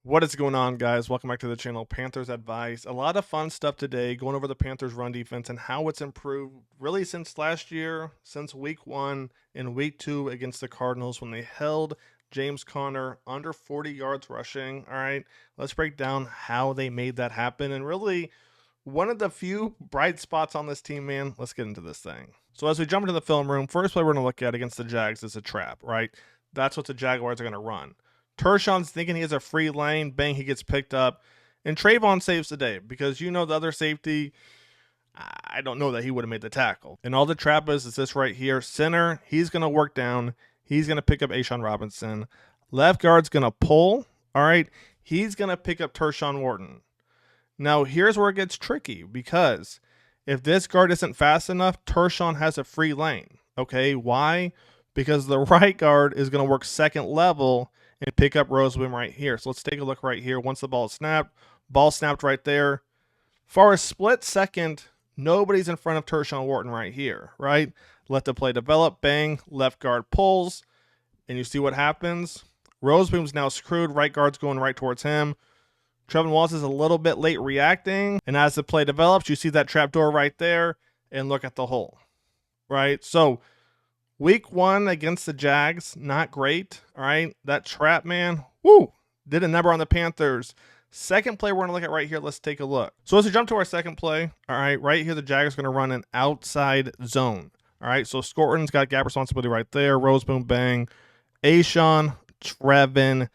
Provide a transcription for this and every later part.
What is going on, guys? Welcome back to the channel, Panthers Advice. A lot of fun stuff today, going over the Panthers run defense and how it's improved really since last year, since week 1 and week 2 against the Cardinals when they held James Conner under 40 yards rushing. All right, let's break down how they made that happen and really one of the few bright spots on this team, man. Let's get into this thing. So as we jump into the film room, first play we're going to look at against the Jags is a trap, right? That's what the Jaguars are going to run. Tershon's thinking he has a free lane. Bang, he gets picked up. And Trevon saves the day because the other safety, I don't know that he would have made the tackle. And all the trap is this right here. Center, he's going to work down. He's going to pick up A'Shawn Robinson. Left guard's going to pull. All right. He's going to pick up Tershawn Wharton. Now, here's where it gets tricky because if this guard isn't fast enough, Tershawn has a free lane. Okay. Why? Because the right guard is going to work second level and pick up Rozeboom right here. So let's take a look right here. Once the ball is snapped, ball snapped right there. For a split second, nobody's in front of Tershawn Wharton right here, right? Let the play develop. Bang, left guard pulls, and you see what happens. Rozeboom's now screwed. Right guard's going right towards him. Trevin Wallace is a little bit late reacting, and as the play develops, you see that trap door right there, and look at the hole, right? So Week 1 against the Jags, not great. All right. That trap, man, woo, did a number on the Panthers. Second play we're going to look at right here. Let's take a look. So as we jump to our second play, all right, right here, the Jags are going to run an outside zone. All right. So Scorton's got gap responsibility right there. Rozeboom, bang. A'Shawn, Trevin,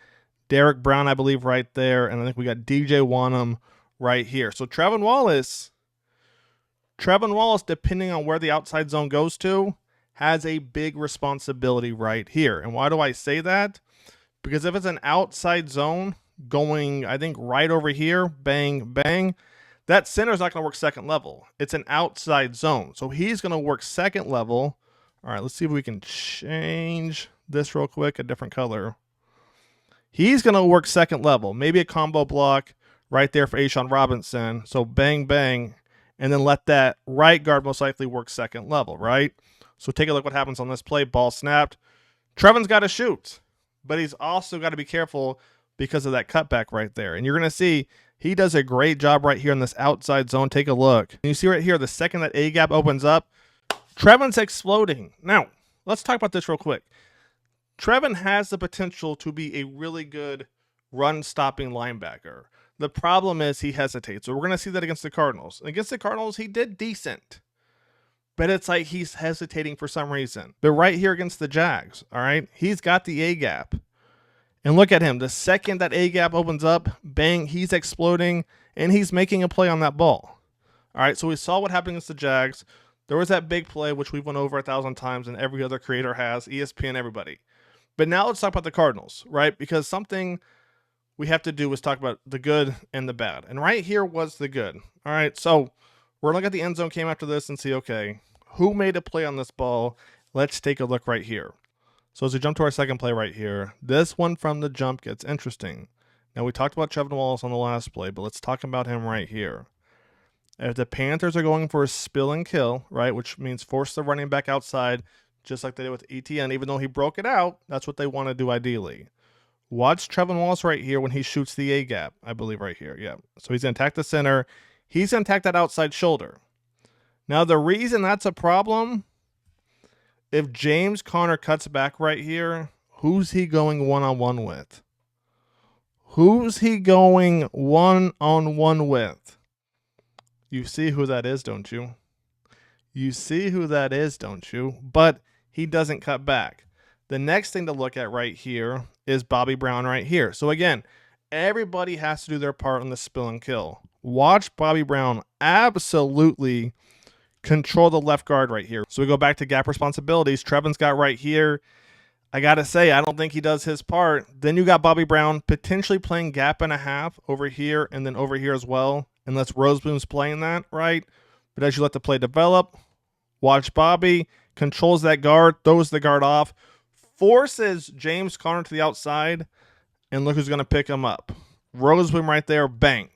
Derrick Brown, I believe, right there. And I think we got DJ Wonnum right here. So Trevin Wallace, depending on where the outside zone goes to, has a big responsibility right here. And why do I say that? Because if it's an outside zone going, I think, right over here, bang, bang, that center is not going to work second level. It's an outside zone. So he's going to work second level. All right, let's see if we can change this real quick, a different color. He's going to work second level. Maybe a combo block right there for A'Shawn Robinson. So bang, bang, and then let that right guard most likely work second level, right? So take a look what happens on this play. Ball snapped. Trevin's got to shoot, but he's also got to be careful because of that cutback right there. And you're going to see he does a great job right here in this outside zone. Take a look. And you see right here, the second that A-gap opens up, Trevin's exploding. Now, let's talk about this real quick. Trevin has the potential to be a really good run-stopping linebacker. The problem is he hesitates. So we're going to see that against the Cardinals. Against the Cardinals, he did decent. But it's like he's hesitating for some reason. But right here against the Jags, all right, he's got the A-gap. And look at him. The second that A-gap opens up, bang, he's exploding, and he's making a play on that ball. All right, so we saw what happened against the Jags. There was that big play, which we've went over 1,000 times, and every other creator has, ESPN, everybody. But now let's talk about the Cardinals, right? Because something we have to do is talk about the good and the bad. And right here was the good. All right, so we're going to look at the end zone came after this and see, okay, who made a play on this ball? Let's take a look right here. So as we jump to our second play right here, this one from the jump gets interesting. Now, we talked about Trevin Wallace on the last play, but let's talk about him right here. If the Panthers are going for a spill and kill, right, which means force the running back outside, just like they did with ETN, even though he broke it out, that's what they want to do ideally. Watch Trevin Wallace right here when he shoots the A-gap, I believe right here, yeah. So he's going to attack the center. He's going to attack that outside shoulder. Now, the reason that's a problem, if James Conner cuts back right here, who's he going one-on-one with? Who's he going one-on-one with? You see who that is, don't you? You see who that is, don't you? But he doesn't cut back. The next thing to look at right here is Bobby Brown right here. So again, everybody has to do their part on the spill and kill. Watch Bobby Brown absolutely control the left guard right here. So we go back to gap responsibilities. Trevin's got right here. I got to say, I don't think he does his part. Then you got Bobby Brown potentially playing gap and a half over here and then over here as well. Unless Rozeboom's playing that, right? But as you let the play develop, watch Bobby, controls that guard, throws the guard off, forces James Conner to the outside, and look who's going to pick him up. Rozeboom right there, bang.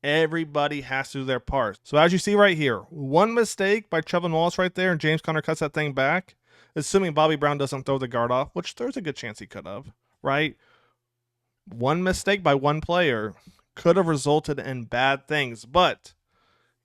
Everybody has to do their part. So as you see right here, one mistake by Trevin Wallace right there, and James Conner cuts that thing back, assuming Bobby Brown doesn't throw the guard off, which there's a good chance he could have, right? One mistake by one player could have resulted in bad things. But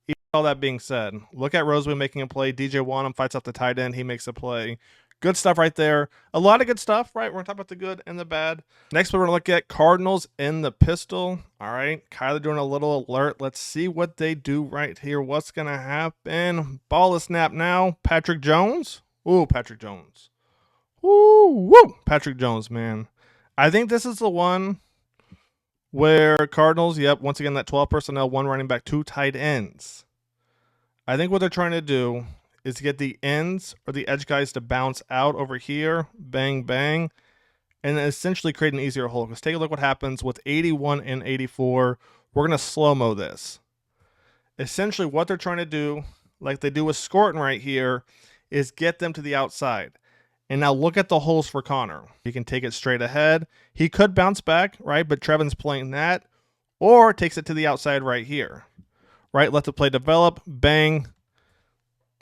even all that being said, look at Rozeboom making a play. DJ Wonnum fights off the tight end. He makes a play. Good stuff right there. A lot of good stuff, right? We're going to talk about the good and the bad. Next, we're going to look at Cardinals in the pistol. All right. Kyler doing a little alert. Let's see what they do right here. What's going to happen? Ball is snap now. Patrick Jones. Ooh, Patrick Jones. Woo. Patrick Jones, man. I think this is the one where Cardinals, yep, once again, that 12 personnel, 1 running back, 2 tight ends. I think what they're trying to do is get the ends or the edge guys to bounce out over here, bang, bang, and essentially create an easier hole. Because take a look what happens with 81 and 84. We're going to slow-mo this. Essentially what they're trying to do, like they do with Scorton right here, is get them to the outside. And now look at the holes for Connor. He can take it straight ahead. He could bounce back, right? But Trevin's playing that. Or takes it to the outside right here. Right? Let the play develop. Bang.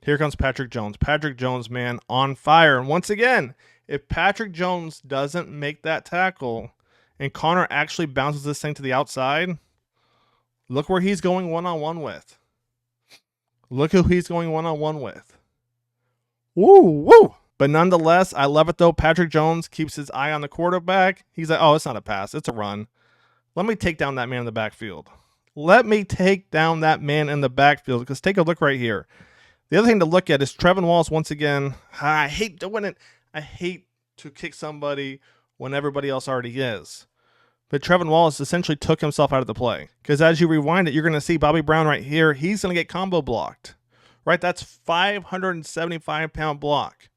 Here comes Patrick Jones. Patrick Jones, man, on fire. And once again, if Patrick Jones doesn't make that tackle and Connor actually bounces this thing to the outside, look where he's going one-on-one with. Look who he's going one-on-one with. Woo. But nonetheless, I love it though. Patrick Jones keeps his eye on the quarterback. He's like, oh, it's not a pass. It's a run. Let me take down that man in the backfield. Let me take down that man in the backfield. Because take a look right here. The other thing to look at is Trevin Wallace once again. I hate doing it. I hate to kick somebody when everybody else already is. But Trevin Wallace essentially took himself out of the play. Because as you rewind it, you're going to see Bobby Brown right here. He's going to get combo blocked. Right? That's 575-pound block.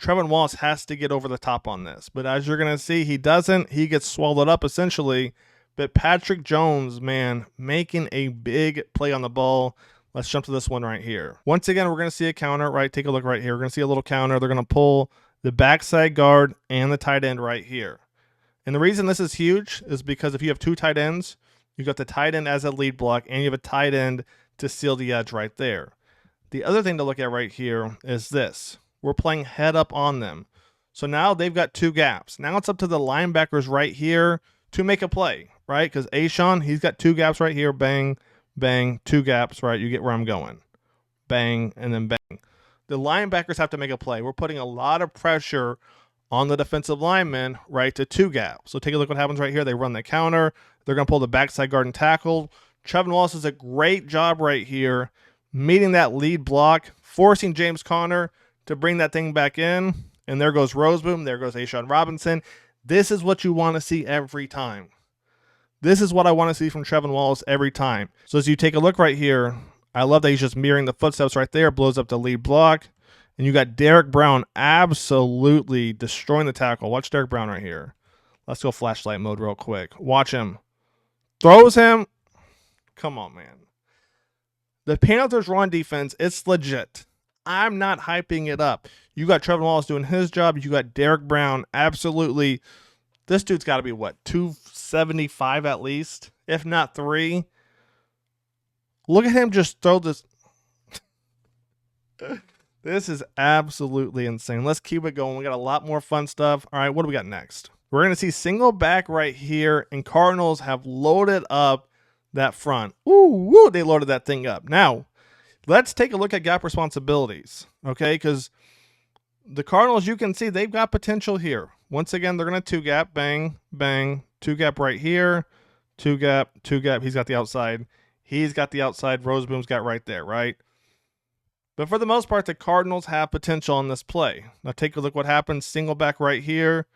Trevin Wallace has to get over the top on this. But as you're going to see, he doesn't. He gets swallowed up essentially. But Patrick Jones, man, making a big play on the ball. Let's jump to this one right here. Once again, we're going to see a counter, right? Take a look right here. We're going to see a little counter. They're going to pull the backside guard and the tight end right here. And the reason this is huge is because if you have 2 tight ends, you've got the tight end as a lead block, and you have a tight end to seal the edge right there. The other thing to look at right here is this. We're playing head up on them. So now they've got 2 gaps. Now it's up to the linebackers right here to make a play, right? Because Ashawn, he's got 2 gaps right here. Bang. Bang, 2 gaps, right? You get where I'm going. Bang, and then bang. The linebackers have to make a play. We're putting a lot of pressure on the defensive linemen, right, to 2 gaps. So take a look what happens right here. They run the counter. They're going to pull the backside guard and tackle. Trevin Wallace does a great job right here, meeting that lead block, forcing James Conner to bring that thing back in. And there goes Rozeboom. There goes Ashawn Robinson. This is what you want to see every time. This is what I want to see from Trevin Wallace every time. So as you take a look right here, I love that he's just mirroring the footsteps right there, blows up the lead block. And you got Derrick Brown absolutely destroying the tackle. Watch Derrick Brown right here. Let's go flashlight mode real quick. Watch him. Throws him. Come on, man. The Panthers run defense, it's legit. I'm not hyping it up. You got Trevin Wallace doing his job. You got Derrick Brown absolutely. This dude's got to be, what, 275 at least, if not 3. Look at him just throw this. This is absolutely insane. Let's keep it going. We got a lot more fun stuff. All right, what do we got next? We're going to see single back right here, and Cardinals have loaded up that front. Ooh, they loaded that thing up. Now, let's take a look at gap responsibilities, okay? Because the Cardinals, you can see they've got potential here. Once again, they're going to 2-gap, bang, bang, 2-gap right here, 2-gap, 2-gap. He's got the outside. He's got the outside. Rozeboom's got right there, right? But for the most part, the Cardinals have potential on this play. Now take a look what happens. Single back right here.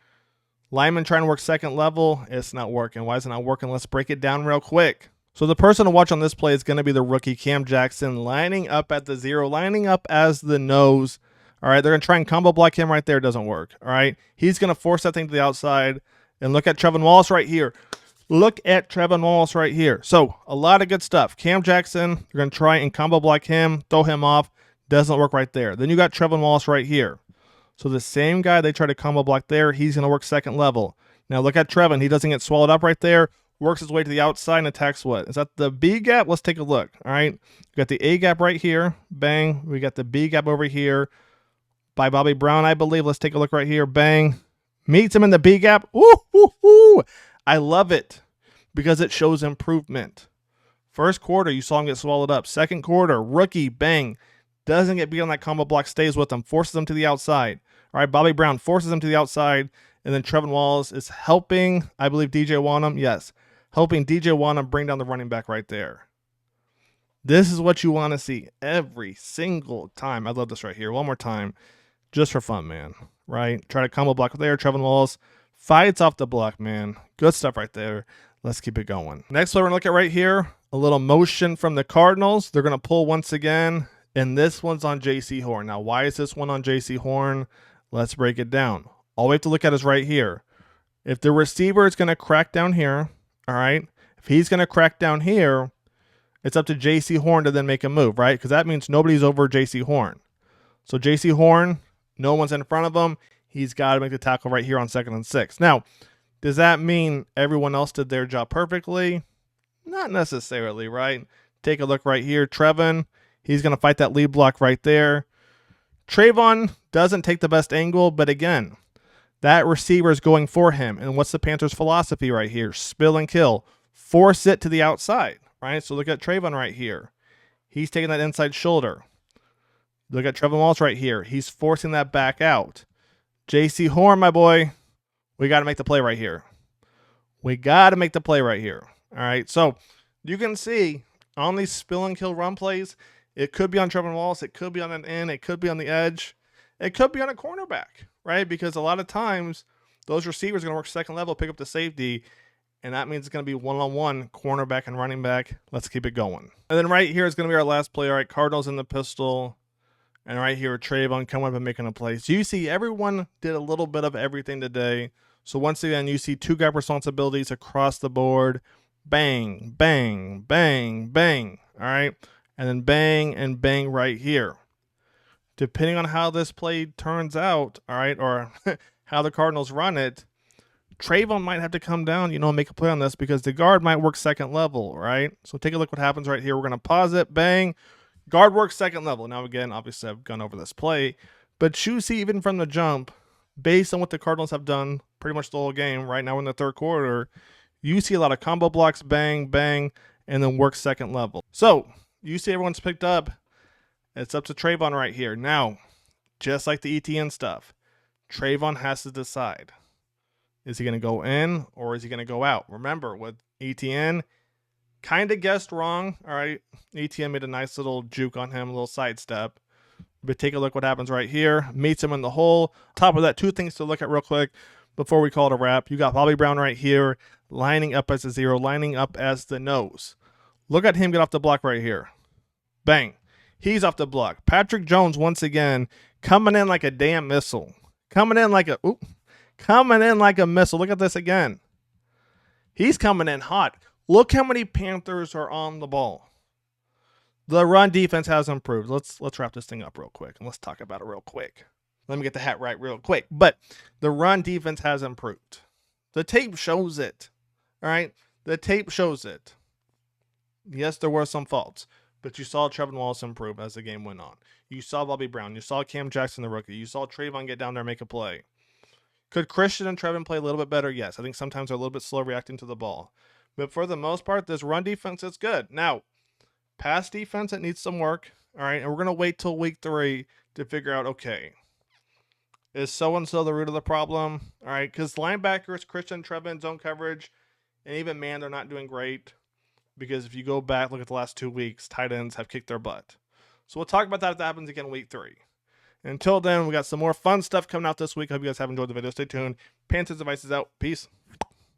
Lineman trying to work second level. It's not working. Why is it not working? Let's break it down real quick. So the person to watch on this play is going to be the rookie Cam Jackson, lining up at the 0, lining up as the nose. All right, they're going to try and combo block him right there. It doesn't work. All right, he's going to force that thing to the outside. And look at Trevin Wallace right here. Look at Trevin Wallace right here. So a lot of good stuff. Cam Jackson, they're going to try and combo block him, throw him off. Doesn't work right there. Then you got Trevin Wallace right here. So the same guy they try to combo block there, he's going to work second level. Now look at Trevin. He doesn't get swallowed up right there. Works his way to the outside and attacks what? Is that the B gap? Let's take a look. All right. We got the A gap right here. Bang. We got the B gap over here by Bobby Brown, I believe. Let's take a look right here. Bang. Meets him in the B gap. Ooh, ooh, ooh. I love it because it shows improvement. First quarter, you saw him get swallowed up. Second quarter, rookie, bang, doesn't get beat on that combo block, stays with him, forces him to the outside. All right, Bobby Brown forces him to the outside, and then Trevin Wallace is helping, I believe, DJ Wonnum, yes, helping DJ Wonnum bring down the running back right there. This is what you want to see every single time. I love this right here. One more time, just for fun, man, right? Try to combo block there. Trevin Wallace fights off the block, man. Good stuff right there. Let's keep it going. Next play we're going to look at right here, a little motion from the Cardinals. They're going to pull once again, and this one's on J.C. Horn. Now, why is this one on J.C. Horn? Let's break it down. All we have to look at is right here. If the receiver is going to crack down here, all right, if he's going to crack down here, it's up to J.C. Horn to then make a move, right? Because that means nobody's over J.C. Horn. So J.C. Horn, no one's in front of him. He's got to make the tackle right here on 2nd and 6. Now, does that mean everyone else did their job perfectly? Not necessarily, right? Take a look right here. Trevin, he's going to fight that lead block right there. Trevon doesn't take the best angle, but again, that receiver is going for him. And what's the Panthers' philosophy right here? Spill and kill. Force it to the outside, right? So look at Trevon right here. He's taking that inside shoulder. Look at Trevin Wallace right here. He's forcing that back out. J.C. Horn, my boy, we got to make the play right here. We got to make the play right here. All right, so you can see on these spill and kill run plays, it could be on Trevin Wallace, it could be on an end, it could be on the edge, it could be on a cornerback, right? Because a lot of times those receivers are going to work second level, pick up the safety, and that means it's going to be one-on-one cornerback and running back. Let's keep it going. And then right here is going to be our last play. All right, Cardinals in the pistol. And right here, Trevon coming up and making a play. So you see everyone did a little bit of everything today. So once again, you see two gap responsibilities across the board. Bang, bang, bang, bang. All right. And then bang and bang right here. Depending on how this play turns out, all right, or how the Cardinals run it, Trevon might have to come down, and make a play on this because the guard might work second level, right? So take a look what happens right here. We're going to pause it. Bang. Guard works second level. Now, again, obviously, I've gone over this play. But you see, even from the jump, based on what the Cardinals have done pretty much the whole game, right now in the third quarter, you see a lot of combo blocks, bang, bang, and then work second level. So you see everyone's picked up. It's up to Trevon right here. Now, just like the ETN stuff, Trevon has to decide. Is he going to go in or is he going to go out? Remember, with ETN, kind of guessed wrong. All right, ETN made a nice little juke on him, a little sidestep. But take a look what happens right here. Meets him in the hole. Top of that, two things to look at real quick before we call it a wrap. You got Bobby Brown right here, lining up as a 0, lining up as the nose. Look at him get off the block right here. Bang. He's off the block. Patrick Jones, once again, coming in like a damn missile. Coming in like a missile. Look at this again. He's coming in hot. Look how many Panthers are on the ball. The run defense has improved. Let's wrap this thing up real quick, and let's talk about it real quick. Let me get the hat right real quick. But the run defense has improved. The tape shows it. All right? The tape shows it. Yes, there were some faults, but you saw Trevin Wallace improve as the game went on. You saw Bobby Brown. You saw Cam Jackson, the rookie. You saw Trevon get down there and make a play. Could Christian and Trevin play a little bit better? Yes. I think sometimes they're a little bit slow reacting to the ball. But for the most part, this run defense is good. Now, pass defense, it needs some work. All right, and we're going to wait till week 3 to figure out, okay, is so-and-so the root of the problem? All right, because linebackers, Christian, Trevin, zone coverage, and even man, they're not doing great. Because if you go back, look at the last 2 weeks, tight ends have kicked their butt. So we'll talk about that if that happens again in week 3. Until then, we got some more fun stuff coming out this week. I hope you guys have enjoyed the video. Stay tuned. Panthers Devices out. Peace.